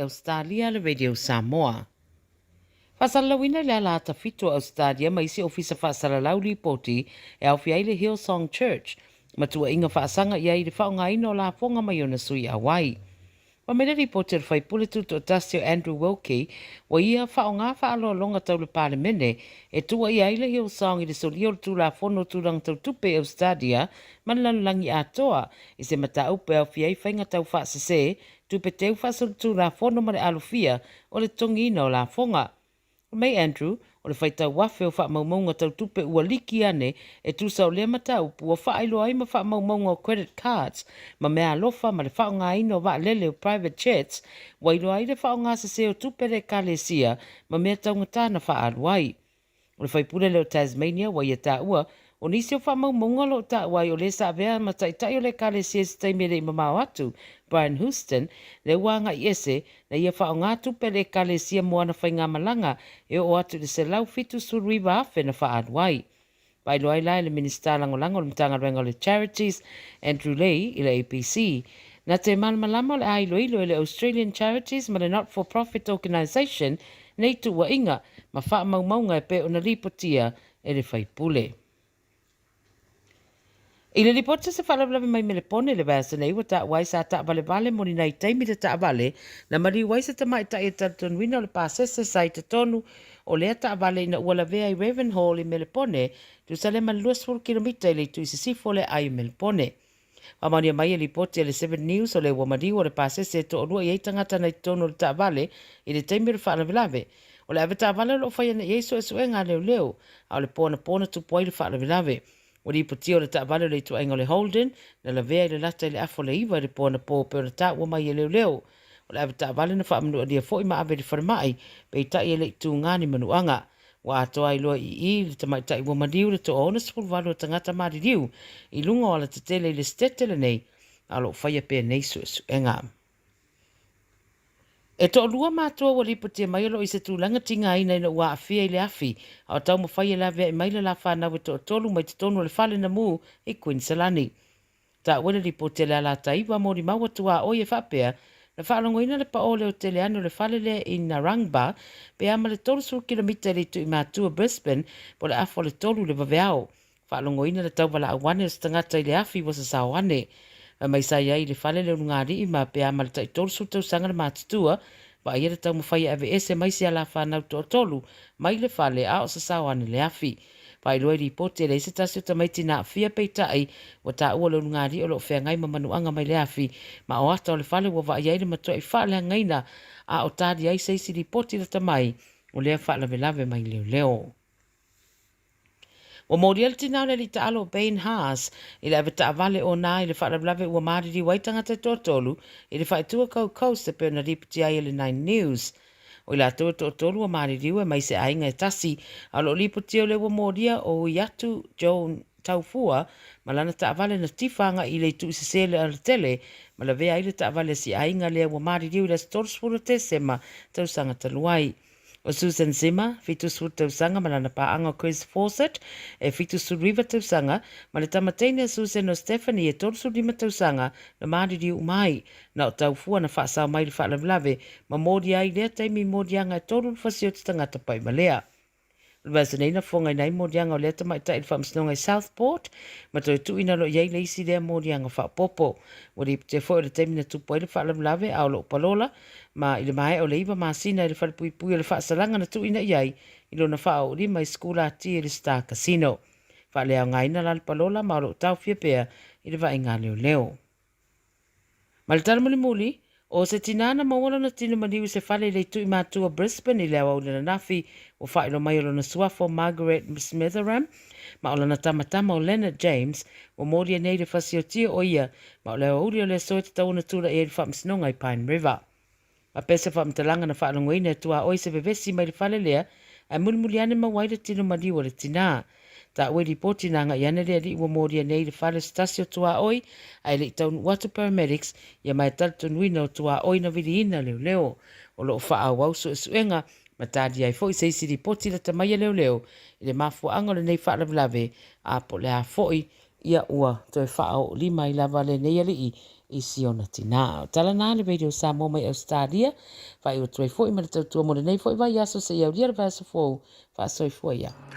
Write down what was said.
Ausetalia le Radio Samoa. Fasalawina le ala ta fitu Ausetalia ma isi ofisa fasalalau ripoti e au fiai le Hillsong Church. Matua inga faasanga ia i le whaonga ino la fonga mai ona sui Hawaii. Wa mele ripoti le fai puletu to Tasio Andrew Wilkie wa ia whaonga whaalo longa tau le palemene e tua ia i le Hillsong i le solio tu la fono tu lang tau tupe Ausetalia manlalangi atoa i se mata upe au fiai whainga tau whaasese tupe teu whasol tu la fono mare alufia o le tongina o la fonga. Mai Andrew, o le whaitau wafe o whaamaumaunga tau tupe ua liki ane e tusa o lea mata upu o whaelo ai ma whaamaumaunga o credit cards ma mea alofa ma le whaonga ino wa lele o private jets wailo ai le whaonga se o tupe le kalesia ma mea taungatana whaalu ai. O le whaipule leo Tasmania wa ia ta ua o nisi o whaamaumaunga lo ta wai o le sa vea ma taitai o le kalesia se taimere i mamau atu Brian Houston, le wanga i ese, na ia whao ngā tupe le kalesia moana whai ngā malanga e o atu le se lau fitu suriwa awhe na wha aduai. Pai loai lai le minister langolango le mtanga renga le charities, Andrew Lee i le APC. Na te malamalama le ailo ilo le Australian Charities ma le not-for-profit organisation nei tu wa inga ma wha maunga e pe o na ripotia e le whaipule. I le ripota se whalawalawe mai me le pone le vasa nei wa ta wai sa ta vale vale moni nei taimi te ta vale na mari wai sa ta mai ta e tatun wina o le pasese sai te tonu o lea ta vale ina ua lavea i Ravenhall i me le pone tu sa le man luas 4 kilomita i le tu isi sifo le ai me le pone. Wamania mai e ripoti e le 7 News o le wamari o le pasese to onua i eitangata nei tonu o le ta vale i le taimi le whalawalawe. O le ave ta vale lo whai ana Yesu e suenga leo leo au le pona tu puai le whalawalawe. O li poti o le taʻavale le tuaiga o le Holden na lavea i le lata i le afo le iwa i le pona po pe o le taʻua mai e leoleo. O le ave taʻavale na faamanuʻalia foʻi ma ave le falemaʻi pe i taʻi e le itugani manuʻaga. Ua atoa i loa i le tamaitaʻi ua maliu le toʻaona 18 o tagata maliliu i luga o ala tetele i le setete lenei a loo faia pea nei suʻesuʻega. E to lua mātua wa lipotia mai alo i se tūlanga tinga ina ina ua awhia i le afi. Au tau mawhai e la vea i maila la whanau e to tolu mai te tonu le whale na mū i Queensalani. Ta wena lipotia le ala taiwa mori maua tua oi e whapea na whaalongo ina le paole o tele anu le whale le i Narangba pe ama le tolu sur kilomita le tu i mātua Brisbane po le afo le tolu le waweao. Whaalongo ina le tau wala awane o stangata i le afi wasa sawane. Mai sai ai le fale le ngari i ma pe ama le tai tolu su tau sanga le mātutua wa ia le tau mawhai ave ese mai si ala whanau to tolu mai le fale a o sa sawane le afi. Pai loi ripote le se tasio tamaiti na fia peitai wa ta ua le ngari o lo fea ngai mamanuanga mai le afi ma o ata o le fale wa ia le matua i fale ngaina a o tadi ai seisi ripote le tamai o lea fale velave mai leo leo. O moriel tina le li taalo Bain Haas i le ave taavale o nā i le whaarablawe ua mariri waitanga te tōtolu i le whaitua Coast e pēna ripiti ai le 9 News. O i la tua tōtolu ua mariri ua mai se ainga e tasi a lo ripiti o le ua moria o iatu Joan Taufua ma lana taavale na tifanga i le tu isisele al tele ma la vea i le taavale si ainga le ua mariri ua le storsfura te sema tausanga taluai. O Susan Zimmer, fitu sur tausanga malana paanga Chris Fawcett, e fitu sur Riva tausanga, ma le tamateine Susan o Stephanie e tolu sur lima tausanga na mariri umai, na o taufua na whaasau mai le whaalawlawe, ma modi ai lea taimi modianga e tolu fasio te tangata pai malea. Lwasa neina fonga nei modianga o lea tamaita il whamsnonga i Southport, ma toi tu ina lo iei leisi lea modianga whaapopo. Wari te fo le taimi na tupo i le whaalawlawe au lo palola, ma i le mai o le iwa maasina i le whalipui le whaasalanga na tu ina iei, i lo na wha o rima i skula ati i le Star Casino. Whaalea ngaina la le palola ma o lo tau fia pea i le wa inga leo leo. Ma le taramuli muli, o se tinana mawala na tino maniu se whale le tu i mātua Brisbane i leo au le nafi o whaelo mai o na suafo Margaret Smitheram, ma o lana tamatama o Leonard James, o moria nei le whasiotia o ia, ma o leo uri o le soe te tauna tula e le whamsinonga i Pine River. A pesa whamtalanga na whaalongoina e tua oi se vevesi mai le whale lea, a mulimuli ane mawaira tino maniu o le tina. Ta ue ripoti nanga i ane lea li ua moria nei le whale stasio tua oi, a ele i taunu watu paramedics, ia mai taltonuina o tua oi na viriina leo leo, o lo wha au su e suenga, ma tadi ai fo i seisi ripoti la tamaya leo leo, i le mafua angole nei whaalawlawe, a po lea foi ia ua toi wha au lima i lava le nei ali i i siona tina. Tala nā le radio Samoa mai Ausetalia, whai o tuai fo i mana tautua mo le nei fo i vai aso se iau lia le vai aso fo, wha asoi fo ia.